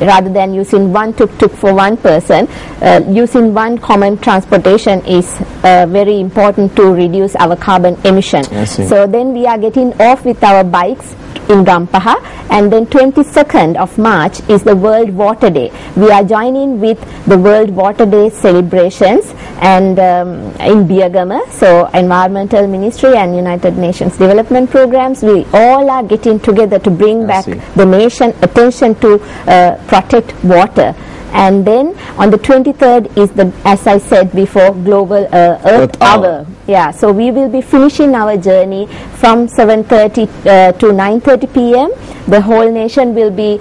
rather than using one tuk-tuk for one person, using one common transportation is very important to reduce our carbon emission. So then we are getting off with our bikes in Gampaha, and then 22nd of March is the World Water Day. We are joining with the World Water Day celebrations and in Biyagama, so Environmental Ministry and United Nations Development Programs, we all are getting together to bring back the nation attention to protect water. And then on the 23rd is the, as I said before, Global Earth Hour. Yeah, so we will be finishing our journey from 7:30 to 9:30 p.m. The whole nation will be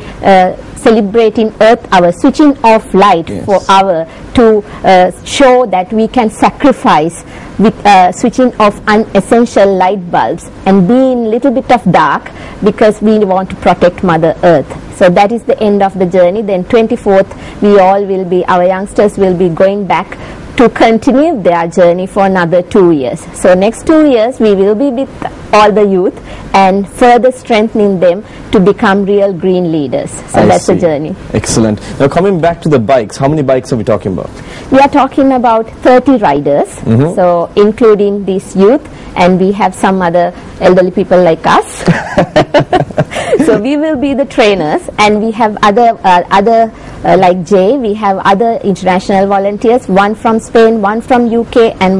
celebrating Earth Hour, switching off light for hour to show that we can sacrifice with switching off unessential light bulbs and be in little bit of dark because we want to protect Mother Earth. So that is the end of the journey. Then 24th, we all will be, our youngsters will be going back to continue their journey for another 2 years. So next 2 years, we will be with all the youth and further strengthening them to become real green leaders. So that's the journey. Excellent. Now coming back to the bikes, how many bikes are we talking about? We are talking about 30 riders, so including this youth, and we have some other elderly people like us. So we will be the trainers, and we have other like Jay, we have other international volunteers, one from Spain, one from UK, and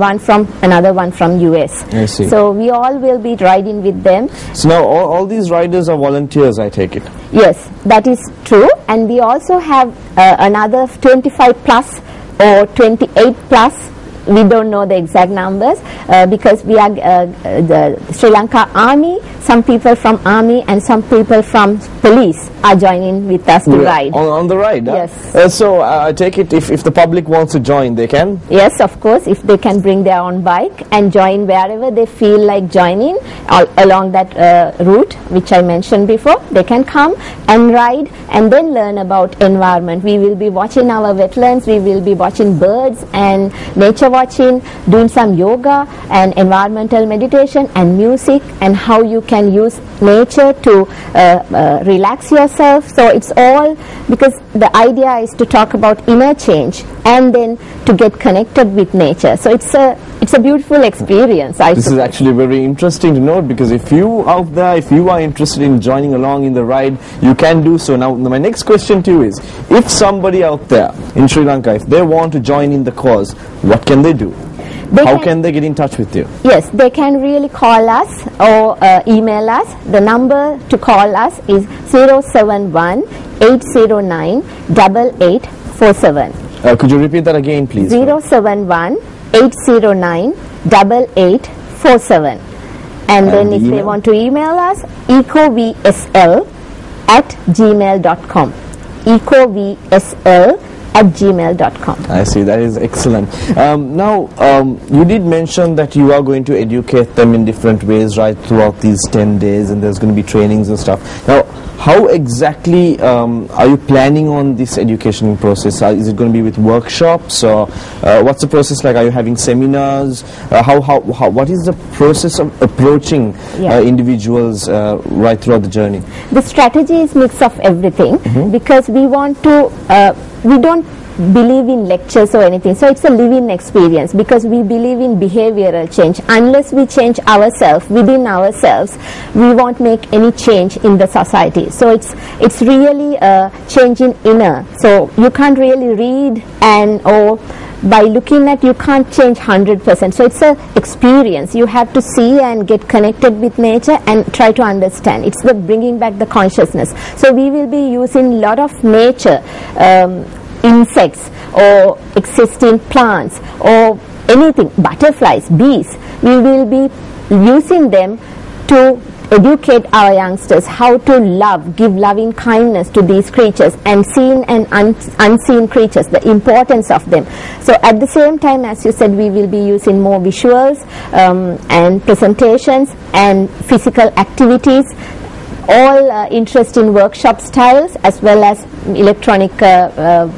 another one from US. I see. So we all will be riding with them. So now all these riders are volunteers, I take it? Yes, that is true, and we also have another 25 plus or 28 plus. We don't know the exact numbers because we are the Sri Lanka Army, some people from Army and some people from police are joining with us to ride. On the ride? Yes. So I take it if the public wants to join, they can? Yes, of course, if they can bring their own bike and join wherever they feel like joining along that route which I mentioned before, they can come and ride and then learn about environment. We will be watching our wetlands, we will be watching birds and nature watching, doing some yoga and environmental meditation and music, and how you can use nature to relax yourself. So it's all because the idea is to talk about inner change and then to get connected with nature. So it's a beautiful experience. This is actually very interesting to note, because if you out there, if you are interested in joining along in the ride, you can do so. Now my next question to you is, if somebody out there in Sri Lanka, if they want to join in the cause, what can they do? How can they get in touch with you? Yes, they can really call us or email us. The number to call us is 071 809 8847. Could you repeat that again, please? 071 809 8847. And then if they want to email us, ecovsl@gmail.com. ecovsl@gmail.com. I see, that is excellent. Now, you did mention that you are going to educate them in different ways right throughout these 10 days, and there's going to be trainings and stuff. Now, how exactly are you planning on this education process? Is it going to be with workshops, or what's the process like? Are you having seminars? What is the process of approaching individuals right throughout the journey? The strategy is mix of everything, because we want to, we don't believe in lectures or anything, so it's a living experience, because we believe in behavioral change. Unless we change ourselves, within ourselves, we won't make any change in the society. So it's really changing inner. So you can't really read or by looking at, you can't change 100%. So it's a experience. You have to see and get connected with nature and try to understand. It's the bringing back the consciousness. So we will be using a lot of nature, insects or existing plants or anything, butterflies, bees. We will be using them to educate our youngsters how to love, give loving kindness to these creatures, and seen and unseen creatures, the importance of them. So at the same time, as you said, we will be using more visuals and presentations and physical activities, all interesting workshop styles as well as electronic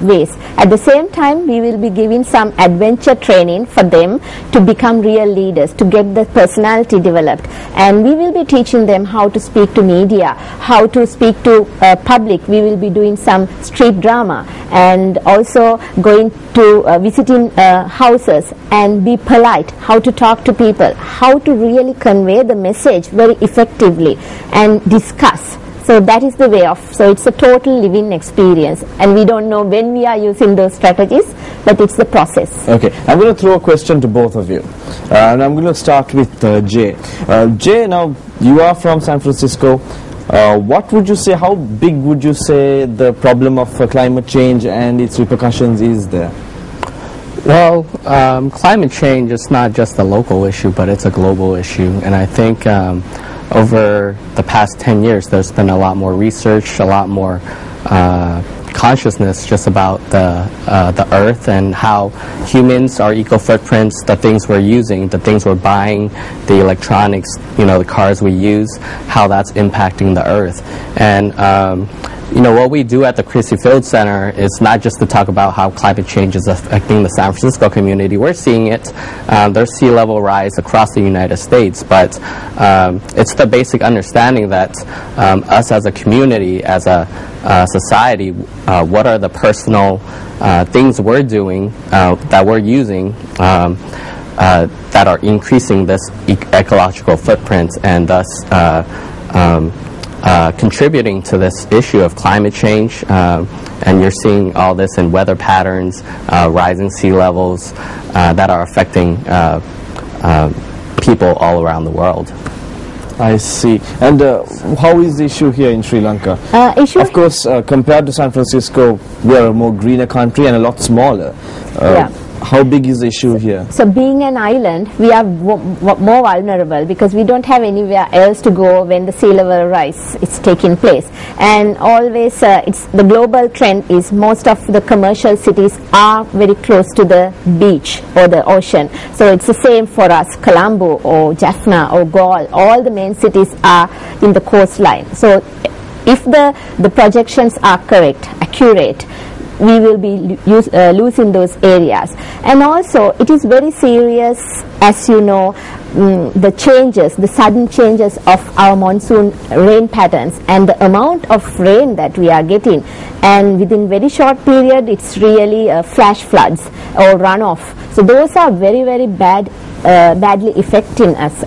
ways. At the same time, we will be giving some adventure training for them to become real leaders, to get the personality developed. And we will be teaching them how to speak to media, how to speak to public. We will be doing some street drama and also going to visiting houses and be polite, how to talk to people, how to really convey the message very effectively and discuss. So that is the way of, so it's a total living experience, and we don't know when we are using those strategies, but it's the process. Okay, I'm going to throw a question to both of you, and I'm going to start with Jay. Jay, now you are from San Francisco. What would you say, how big would you say the problem of climate change and its repercussions is there? Well, climate change is not just a local issue, but it's a global issue, and I think over the past 10 years there's been a lot more research, a lot more consciousness just about the earth and how humans, our eco-footprints, the things we're using, the things we're buying, the electronics, you know, the cars we use, how that's impacting the earth. And you know, what we do at the Christie Field Center is not just to talk about how climate change is affecting the San Francisco community. We're seeing it. There's sea level rise across the United States, but it's the basic understanding that us as a community, as a society, what are the personal things we're doing, that we're using, that are increasing this ecological footprint and thus contributing to this issue of climate change, and you're seeing all this in weather patterns, rising sea levels that are affecting people all around the world. I see. And how is the issue here in Sri Lanka? Of course, compared to San Francisco, we are a more greener country and a lot smaller. How big is the issue here? So being an island, we are more vulnerable because we don't have anywhere else to go when the sea level rise is taking place. And always, it's the global trend is most of the commercial cities are very close to the beach or the ocean. So it's the same for us, Colombo or Jaffna or Galle, all the main cities are in the coastline. So if the projections are correct, accurate, we will be losing those areas. And also it is very serious, as you know, the changes, the sudden changes of our monsoon rain patterns and the amount of rain that we are getting, and within very short period it's really flash floods or runoff. So those are very, very badly affecting us,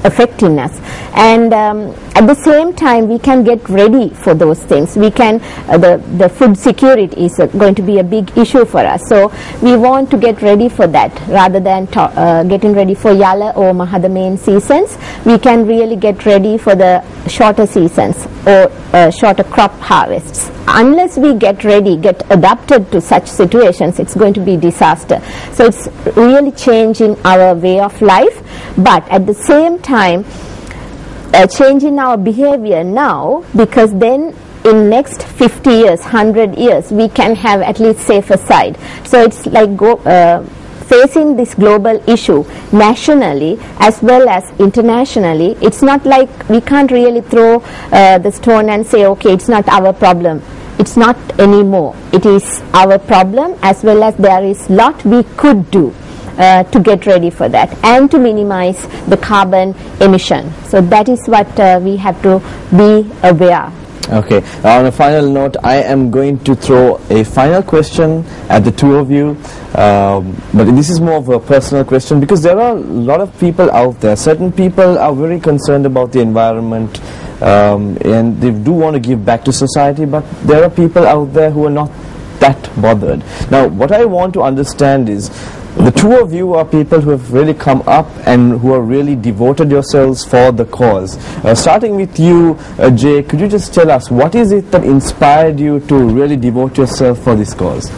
and at the same time we can get ready for those things. We can the food security is going to be a big issue for us, so we want to get ready for that rather than getting ready for Yala or Mahada main seasons. We can really get ready for the shorter seasons or shorter crop harvests. Unless we get ready, get adapted to such situations, it's going to be disaster. So it's really changing our way of life, but at the same time changing our behavior now, because then in next 50 years, 100 years, we can have at least safer side. So it's like facing this global issue nationally as well as internationally. It's not like we can't really throw the stone and say, okay, it's not our problem. It's not anymore. It is our problem, as well as there is lot we could do to get ready for that and to minimize the carbon emission. So that is what we have to be aware. Okay, on a final note, I am going to throw a final question at the two of you, but this is more of a personal question, because there are a lot of people out there. Certain people are very concerned about the environment, and they do want to give back to society, but there are people out there who are not that bothered. Now, what I want to understand is, the two of you are people who have really come up and who are really devoted yourselves for the cause. Starting with you, Jay, could you just tell us what is it that inspired you to really devote yourself for this cause?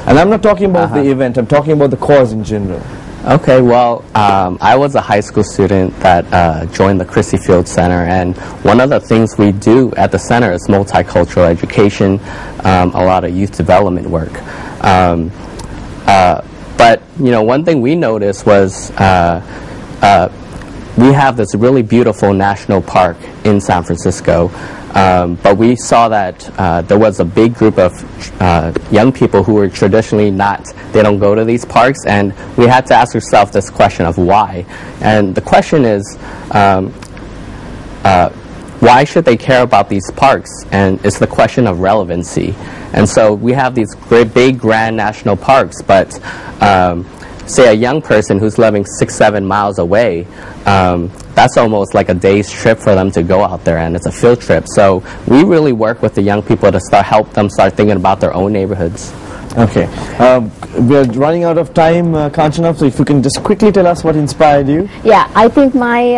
And I'm not talking about the event, I'm talking about the cause in general. Okay, well, I was a high school student that joined the Christie Field Center, and one of the things we do at the center is multicultural education, a lot of youth development work. But, you know, one thing we noticed was we have this really beautiful national park in San Francisco, But we saw that there was a big group of young people who were traditionally they don't go to these parks, and we had to ask ourselves this question of why. And the question is, why should they care about these parks? And it's the question of relevancy. And so we have these great big grand national parks, but say a young person who's living 6-7 miles away, that's almost like a day's trip for them to go out there, and it's a field trip. So we really work with the young people to help them start thinking about their own neighborhoods. Okay. We're running out of time, Kanchana, so if you can just quickly tell us what inspired you. Yeah, I think my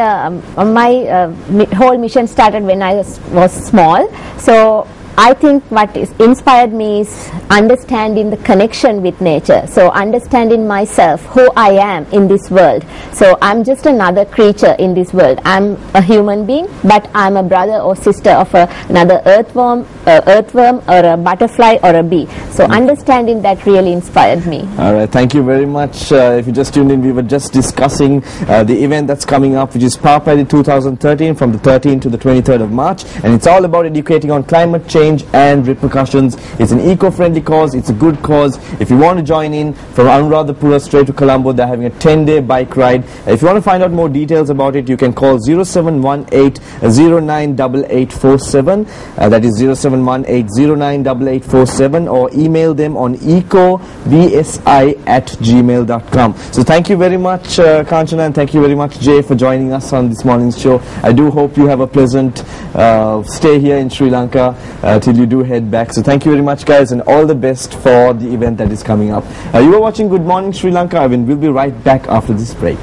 whole mission started when I was small. So I think what inspired me is understanding the connection with nature. So understanding myself, who I am in this world. So I'm just another creature in this world. I'm a human being, but I'm a brother or sister of another earthworm or a butterfly or a bee. So understanding that really inspired me. All right, thank you very much. If you just tuned in, we were just discussing the event that's coming up, which is Power Party 2013 from the 13th to the 23rd of March. And it's all about educating on climate change and repercussions. It's an eco-friendly cause. It's a good cause. If you want to join in from Anuradhapura straight to Colombo, they're having a 10-day bike ride. If you want to find out more details about it, you can call 0718-098847. That is 0718-098847, or email them on ecobsi@gmail.com. So thank you very much, Kanchana, and thank you very much, Jay, for joining us on this morning's show. I do hope you have a pleasant stay here in Sri Lanka till you do head back. So thank you very much, guys, and all the best for the event that is coming up. You are watching Good Morning Sri Lanka. We'll be right back after this break.